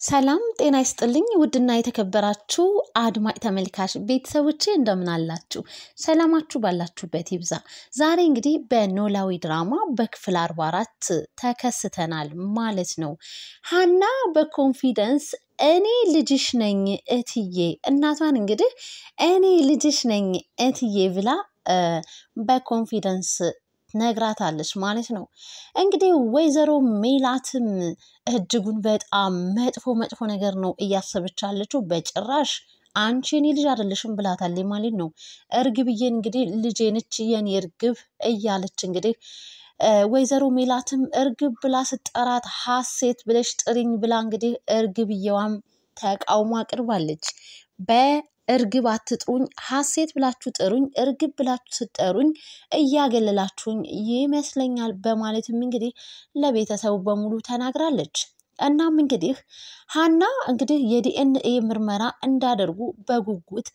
ሰላም ጤና ይስጥልኝ ውድና የተከበራችሁ አድማጭ ተመልካች ቤተሰቦቼ እንደምን አላችሁ ሰላማችሁ ባላችሁበት ይብዛ። ዛሬ እንግዲህ በኖላዊ ድራማ በክፍል 44 ተከስተናል ማለት ነው። ሀና በኮንፊደንስ እኔ ልጅሽ ነኝ እትዬ እናቷን እንግዲህ እኔ ልጅሽ ነኝ እትዬ ብላ በኮንፊደንስ ነግራታለች ማለት ነው። እንግዲህ ወይዘሮ ሜላትም እጅጉን በጣም መጥፎ ነገር ነው እያሰበች ያለችው። በጭራሽ አንቺ የኔ ልጅ አይደለሽም ብላታለች ማለት ነው። እርግብዬ እንግዲህ ልጄ ነች የኔ እርግብ እያለች እንግዲህ ወይዘሮ ሜላትም እርግብ ብላ ስጠራት ሀሴት ብለሽ ጥሪኝ ብላ እንግዲህ እርግብዬዋም ተቃውሞ አቅርባለች። እርግብ አትጥሩኝ ሀሴት ብላችሁ ጥሩኝ እርግብ ብላችሁ ስጠሩኝ እያገለላችሁኝ ይመስለኛል በማለትም እንግዲህ ለቤተሰቡ በሙሉ ተናግራለች። እናም እንግዲህ ሀና እንግዲህ የዲኤንኤ ምርመራ እንዳደርጉ በጉጉት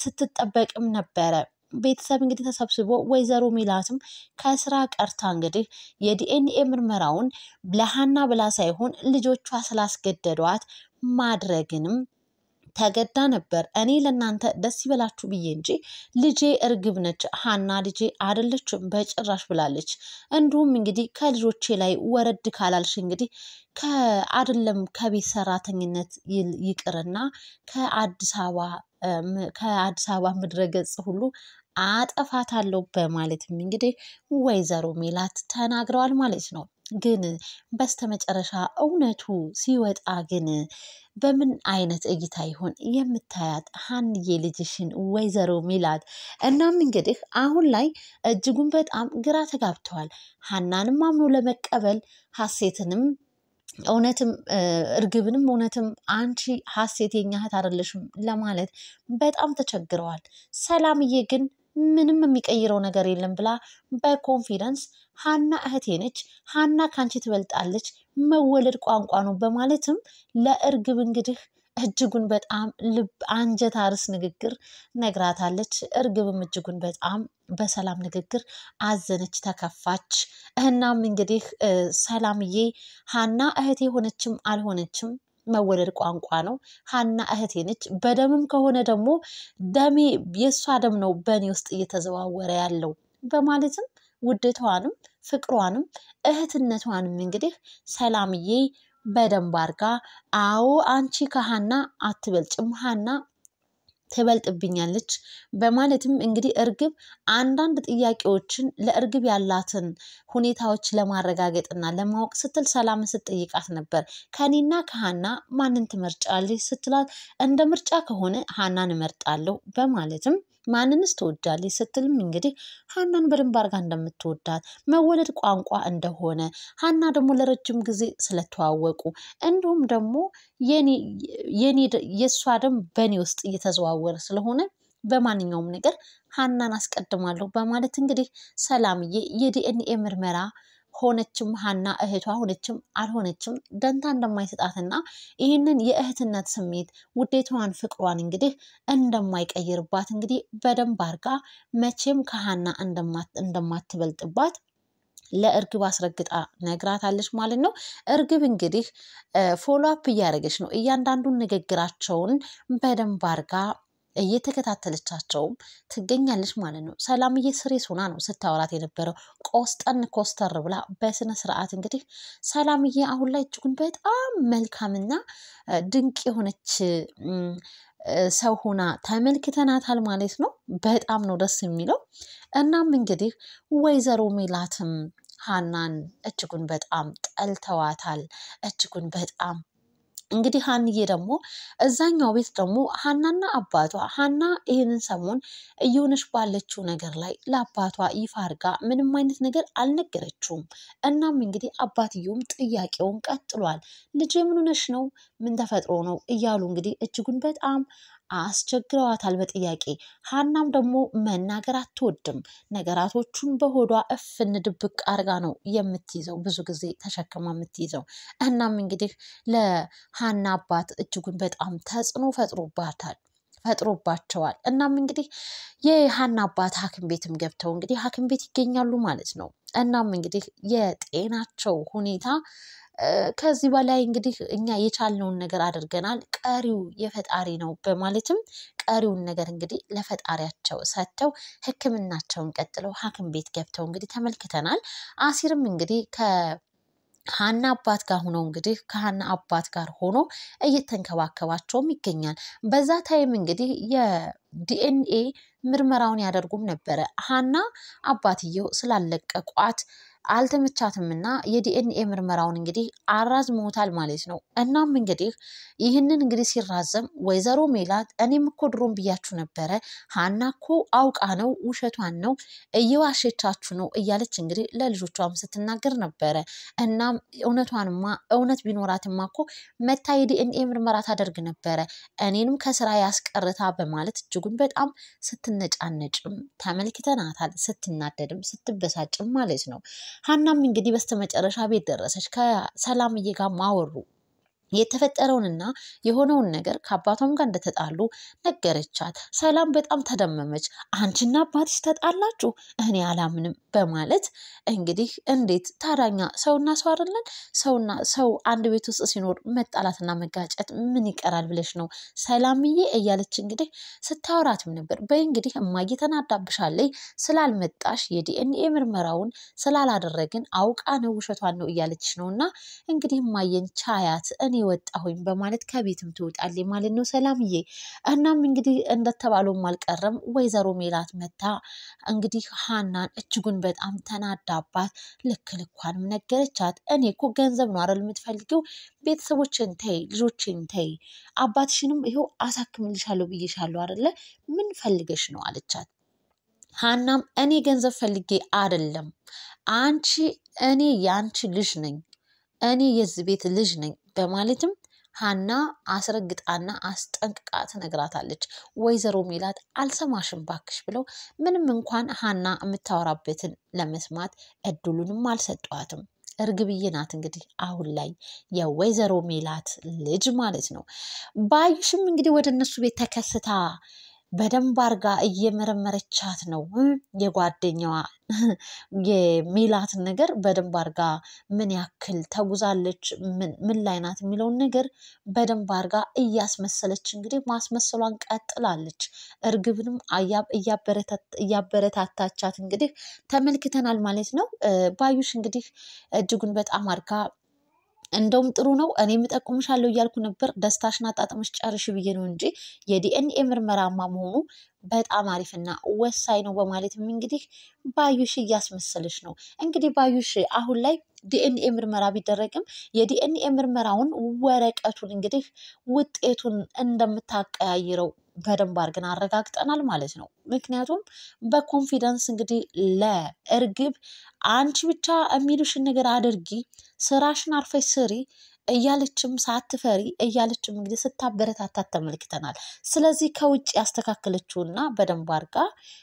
ስትጠበቅም ነበረ። ቤተሰብ እንግዲህ ተሰብስቦ ወይዘሮ ሜላትም ከስራ ቀርታ እንግዲህ የዲኤንኤ ምርመራውን ለሀና ብላ ሳይሆን ልጆቿ ስላስገደዷት ማድረግንም ተገዳ ነበር። እኔ ለእናንተ ደስ ይበላችሁ ብዬ እንጂ ልጄ እርግብ ነች ሀና ልጄ አይደለችም በጭራሽ ብላለች። እንዲሁም እንግዲህ ከልጆቼ ላይ ወረድ ካላልሽ እንግዲህ ከአደለም ከቤት ሰራተኝነት ይቅርና ከአዲስ አበባ ምድረ ገጽ ሁሉ አጠፋታለሁ በማለትም እንግዲህ ወይዘሮ ሜላት ተናግረዋል ማለት ነው። ግን በስተመጨረሻ እውነቱ ሲወጣ ግን በምን አይነት እይታ ይሆን የምታያት ሀንዬ ልጅሽን ወይዘሮ ሜላት? እናም እንግዲህ አሁን ላይ እጅጉን በጣም ግራ ተጋብተዋል። ሀናንም አምኖ ለመቀበል ሀሴትንም እውነትም እርግብንም እውነትም አንቺ ሀሴት የኛ እህት አይደለሽም ለማለት በጣም ተቸግረዋል። ሰላምዬ ግን ምንም የሚቀይረው ነገር የለም ብላ በኮንፊደንስ ሀና እህቴ ነች ሀና ካንቺ ትበልጣለች መወለድ ቋንቋ ነው በማለትም ለእርግብ እንግዲህ እጅጉን በጣም ልብ አንጀት አርስ ንግግር ነግራታለች። እርግብም እጅጉን በጣም በሰላም ንግግር አዘነች ተከፋች። እናም እንግዲህ ሰላምዬ ሀና እህቴ ሆነችም አልሆነችም መወለድ ቋንቋ ነው ሀና እህቴ ነች በደምም ከሆነ ደግሞ ደሜ የሷ ደም ነው በእኔ ውስጥ እየተዘዋወረ ያለው በማለትም ውዴቷንም ፍቅሯንም እህትነቷንም እንግዲህ ሰላምዬ በደንብ አርጋ አዎ አንቺ ከሀና አትበልጭም ሀና ትበልጥብኛለች በማለትም እንግዲህ እርግብ አንዳንድ ጥያቄዎችን ለእርግብ ያላትን ሁኔታዎች ለማረጋገጥና ለማወቅ ስትል ሰላምን ስትጠይቃት ነበር። ከኔና ከሀና ማንን ትመርጫለች ስትላት እንደ ምርጫ ከሆነ ሀናን እመርጣለሁ በማለትም ማንንስ ትወዳለች ስትልም እንግዲህ ሀናን በደንብ አርጋ እንደምትወዳት መወለድ ቋንቋ እንደሆነ ሀና ደግሞ ለረጅም ጊዜ ስለተዋወቁ እንዲሁም ደግሞ የእሷ ደም በእኔ ውስጥ እየተዘዋወረ ስለሆነ በማንኛውም ነገር ሀናን አስቀድማለሁ በማለት እንግዲህ ሰላምዬ የዲኤንኤ ምርመራ ሆነችም ሀና እህቷ ሆነችም አልሆነችም ደንታ እንደማይሰጣትና ይህንን የእህትነት ስሜት ውዴቷን ፍቅሯን እንግዲህ እንደማይቀይርባት እንግዲህ በደንብ አርጋ መቼም ከሀና እንደማትበልጥባት ለእርግብ አስረግጣ ነግራታለች ማለት ነው። እርግብ እንግዲህ ፎሎ አፕ እያደረገች ነው እያንዳንዱን ንግግራቸውን በደንብ አርጋ እየተከታተለቻቸውም ትገኛለች ማለት ነው። ሰላምዬ ስሬስ ሆና ነው ስታወራት የነበረው ቆስጠን ኮስተር ብላ በስነ ስርዓት እንግዲህ ሰላምዬ አሁን ላይ እጅጉን በጣም መልካምና ድንቅ የሆነች ሰው ሆና ተመልክተናታል ማለት ነው። በጣም ነው ደስ የሚለው። እናም እንግዲህ ወይዘሮ ሜላትም ሀናን እጅጉን በጣም ጠልተዋታል። እጅጉን በጣም እንግዲህ ሀንዬ ደግሞ እዛኛው ቤት ደግሞ ሀናና አባቷ ሀና ይህንን ሰሞን እየሆነች ባለችው ነገር ላይ ለአባቷ ይፋ አርጋ ምንም አይነት ነገር አልነገረችውም። እናም እንግዲህ አባትየውም ጥያቄውን ቀጥሏል። ልጄ ምን ሆነሽ ነው ምን ተፈጥሮ ነው እያሉ እንግዲህ እጅጉን በጣም አስቸግረዋታል በጥያቄ። ሀናም ደግሞ መናገር አትወድም። ነገራቶቹን በሆዷ እፍን ድብቅ አርጋ ነው የምትይዘው ብዙ ጊዜ ተሸክማ የምትይዘው። እናም እንግዲህ ለሀና አባት እጅጉን በጣም ተጽዕኖ ፈጥሮባቸዋል። እናም እንግዲህ የሀና አባት ሐኪም ቤትም ገብተው እንግዲህ ሐኪም ቤት ይገኛሉ ማለት ነው። እናም እንግዲህ የጤናቸው ሁኔታ ከዚህ በላይ እንግዲህ እኛ የቻልነውን ነገር አድርገናል ቀሪው የፈጣሪ ነው በማለትም ቀሪውን ነገር እንግዲህ ለፈጣሪያቸው ሰጥተው ሕክምናቸውን ቀጥለው ሐኪም ቤት ገብተው እንግዲህ ተመልክተናል። አሲርም እንግዲህ ሀና አባት ጋር ሆኖ እንግዲህ ከሀና አባት ጋር ሆኖ እየተንከባከባቸውም ይገኛል። በዛ ታይም እንግዲህ የዲኤንኤ ምርመራውን ያደርጉም ነበረ። ሀና አባትየው ስላለቀቋት አልተመቻትምና የዲኤንኤ ምርመራውን እንግዲህ አራዝመውታል ማለት ነው። እናም እንግዲህ ይህንን እንግዲህ ሲራዘም ወይዘሮ ሜላት እኔም እኮ ድሮም ብያችሁ ነበረ ሀና እኮ አውቃ ነው ውሸቷን ነው እየዋሸቻችሁ ነው እያለች እንግዲህ ለልጆቿም ስትናገር ነበረ። እናም እውነት ቢኖራትማ እኮ መታ የዲኤንኤ ምርመራ ታደርግ ነበረ እኔንም ከስራ ያስቀርታ በማለት እጅጉን በጣም ስትነጫነጭም ተመልክተናታል። ስትናደድም ስትበሳጭም ማለት ነው። ሀናም እንግዲህ በስተመጨረሻ ቤት ደረሰች። ከሰላምዬ ጋር ማወሩ የተፈጠረውንና የሆነውን ነገር ከአባቷም ጋር እንደተጣሉ ነገረቻት። ሰላም በጣም ተደመመች። አንቺና አባትሽ ተጣላችሁ? እኔ አላምንም በማለት እንግዲህ እንዴት ታዳኛ ሰውና ሰው አይደለን? ሰውና ሰው አንድ ቤት ውስጥ ሲኖር መጣላትና መጋጨት ምን ይቀራል ብለሽ ነው ሰላምዬ እያለች እንግዲህ ስታወራትም ነበር። በይ እንግዲህ እማዬ ተናዳብሻለች ስላልመጣሽ የዲኤንኤ ምርመራውን ስላላደረግን አውቃ ነው ውሸቷን ነው እያለችሽ ነውና እንግዲህ እማዬን ቻያት እኔ ወጣሁኝ በማለት ከቤትም ትወጣለች ማለት ነው ሰላምዬ። እናም እንግዲህ እንደተባለውም አልቀረም ወይዘሮ ሜላት መታ እንግዲህ ሀናን እጅጉን በጣም ተናዳባት ልክ ልኳንም ነገረቻት። እኔ እኮ ገንዘብ ነው አይደል የምትፈልጊው? ቤተሰቦችን ተይ፣ ልጆችን ተይ፣ አባትሽንም ይኸው አሳክምልሻለሁ ብዬሻለሁ አይደለ? ምን ፈልገሽ ነው አለቻት። ሀናም እኔ ገንዘብ ፈልጌ አይደለም እኔ የአንቺ ልጅ ነኝ፣ እኔ የዚህ ቤት ልጅ ነኝ በማለትም ሀና አስረግጣና አስጠንቅቃ ትነግራታለች። ወይዘሮ ሜላት አልሰማሽም ባክሽ ብለው ምንም እንኳን ሀና የምታወራበትን ለመስማት እድሉንም አልሰጧትም። እርግብዬ ናት እንግዲህ አሁን ላይ የወይዘሮ ሜላት ልጅ ማለት ነው። ባዩሽም እንግዲህ ወደ እነሱ ቤት ተከስታ በደንብ አርጋ እየመረመረቻት ነው። የጓደኛዋ የሜላትን ነገር በደንብ አርጋ ምን ያክል ተጉዛለች ምን ላይ ናት የሚለውን ነገር በደንብ አርጋ እያስመሰለች እንግዲህ ማስመሰሏን ቀጥላለች። እርግብንም እያበረታታቻት እንግዲህ ተመልክተናል ማለት ነው። ባዩሽ እንግዲህ እጅጉን በጣም አርጋ እንደውም ጥሩ ነው እኔ የምጠቁምሻለሁ እያልኩ ነበር ደስታሽን አጣጥመሽ ጨርሽ ብዬ ነው እንጂ የዲኤንኤ ምርመራማ መሆኑ በጣም አሪፍና ወሳኝ ነው በማለትም እንግዲህ ባዩሽ እያስመሰለች ነው። እንግዲህ ባዩሽ አሁን ላይ ዲኤንኤ ምርመራ ቢደረግም የዲኤንኤ ምርመራውን ወረቀቱን እንግዲህ ውጤቱን እንደምታቀያይረው በደንብ አድርገን አረጋግጠናል ማለት ነው። ምክንያቱም በኮንፊደንስ እንግዲህ ለእርግብ አንቺ ብቻ የሚሉሽን ነገር አድርጊ፣ ስራሽን አርፈሽ ስሪ እያለችም ሳትፈሪ እያለችም እንግዲህ ስታበረታታት ተመልክተናል። ስለዚህ ከውጭ ያስተካከለችውና በደንብ አድርጋ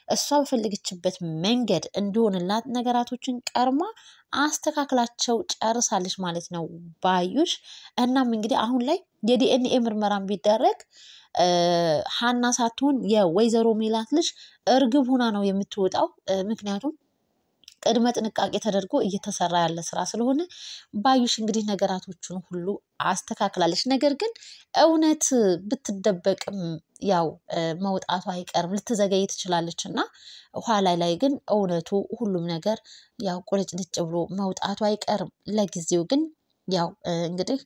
እሷ በፈለገችበት መንገድ እንዲሆንላት ነገራቶችን ቀርማ አስተካክላቸው ጨርሳለች ማለት ነው ባዩሽ። እናም እንግዲህ አሁን ላይ የዲኤንኤ ምርመራን ቢደረግ ሀና ሳትሆን የወይዘሮ ሜላት ልጅ እርግብ ሁና ነው የምትወጣው። ምክንያቱም ቅድመ ጥንቃቄ ተደርጎ እየተሰራ ያለ ስራ ስለሆነ ባዩሽ እንግዲህ ነገራቶቹን ሁሉ አስተካክላለች። ነገር ግን እውነት ብትደበቅም ያው መውጣቱ አይቀርም፣ ልትዘገይ ትችላለች እና ኋላ ላይ ግን እውነቱ ሁሉም ነገር ያው ቁልጭልጭ ብሎ መውጣቱ አይቀርም። ለጊዜው ግን ያው እንግዲህ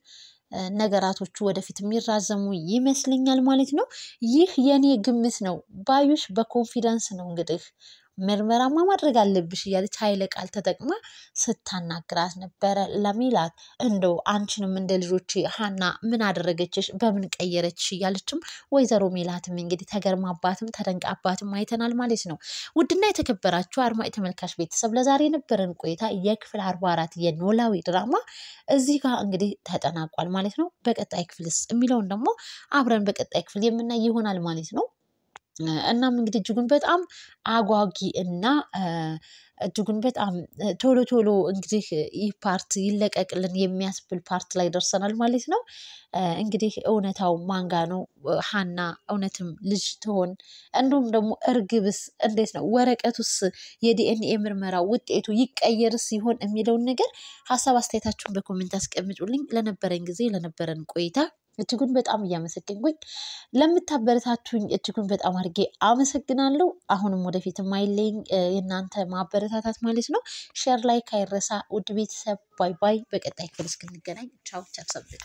ነገራቶቹ ወደፊት የሚራዘሙ ይመስለኛል ማለት ነው። ይህ የኔ ግምት ነው። ባዩሽ በኮንፊደንስ ነው እንግዲህ ምርመራማ ማድረግ አለብሽ እያለች ኃይለ ቃል ተጠቅማ ስታናግራት ነበረ ለሜላት። እንደው አንቺንም እንደ ልጆች ሀና ምን አደረገችሽ በምን ቀየረችሽ እያለችም ወይዘሮ ሜላትም እንግዲህ ተገርማባትም ተደንቃባትም አይተናል ማለት ነው። ውድና የተከበራችሁ አድማጭ ተመልካች ቤተሰብ ለዛሬ የነበረን ቆይታ የክፍል 44 የኖላዊ ድራማ እዚህ ጋር እንግዲህ ተጠናቋል ማለት ነው። በቀጣይ ክፍልስ የሚለውን ደግሞ አብረን በቀጣይ ክፍል የምናይ ይሆናል ማለት ነው። እናም እንግዲህ እጅጉን በጣም አጓጊ እና እጅጉን በጣም ቶሎ ቶሎ እንግዲህ ይህ ፓርት ይለቀቅልን የሚያስብል ፓርት ላይ ደርሰናል ማለት ነው። እንግዲህ እውነታው ማንጋ ነው? ሀና እውነትም ልጅ ትሆን? እንዲሁም ደግሞ እርግብስ እንዴት ነው? ወረቀቱስ የዲኤንኤ ምርመራ ውጤቱ ይቀየርስ ይሆን የሚለውን ነገር ሀሳብ አስተያየታችሁን በኮሜንት አስቀምጡልኝ። ለነበረን ጊዜ ለነበረን ቆይታ እጅጉን በጣም እያመሰገንኩኝ ለምታበረታቱኝ እጅጉን በጣም አድርጌ አመሰግናለሁ። አሁንም ወደፊት ማይለኝ የእናንተ ማበረታታት ማለት ነው። ሼር ላይክ አይረሳ። ውድ ቤተሰብ ባይ ባይ። በቀጣይ ክፍል እስክንገናኝ ቻው ቻው ሰንብቱ።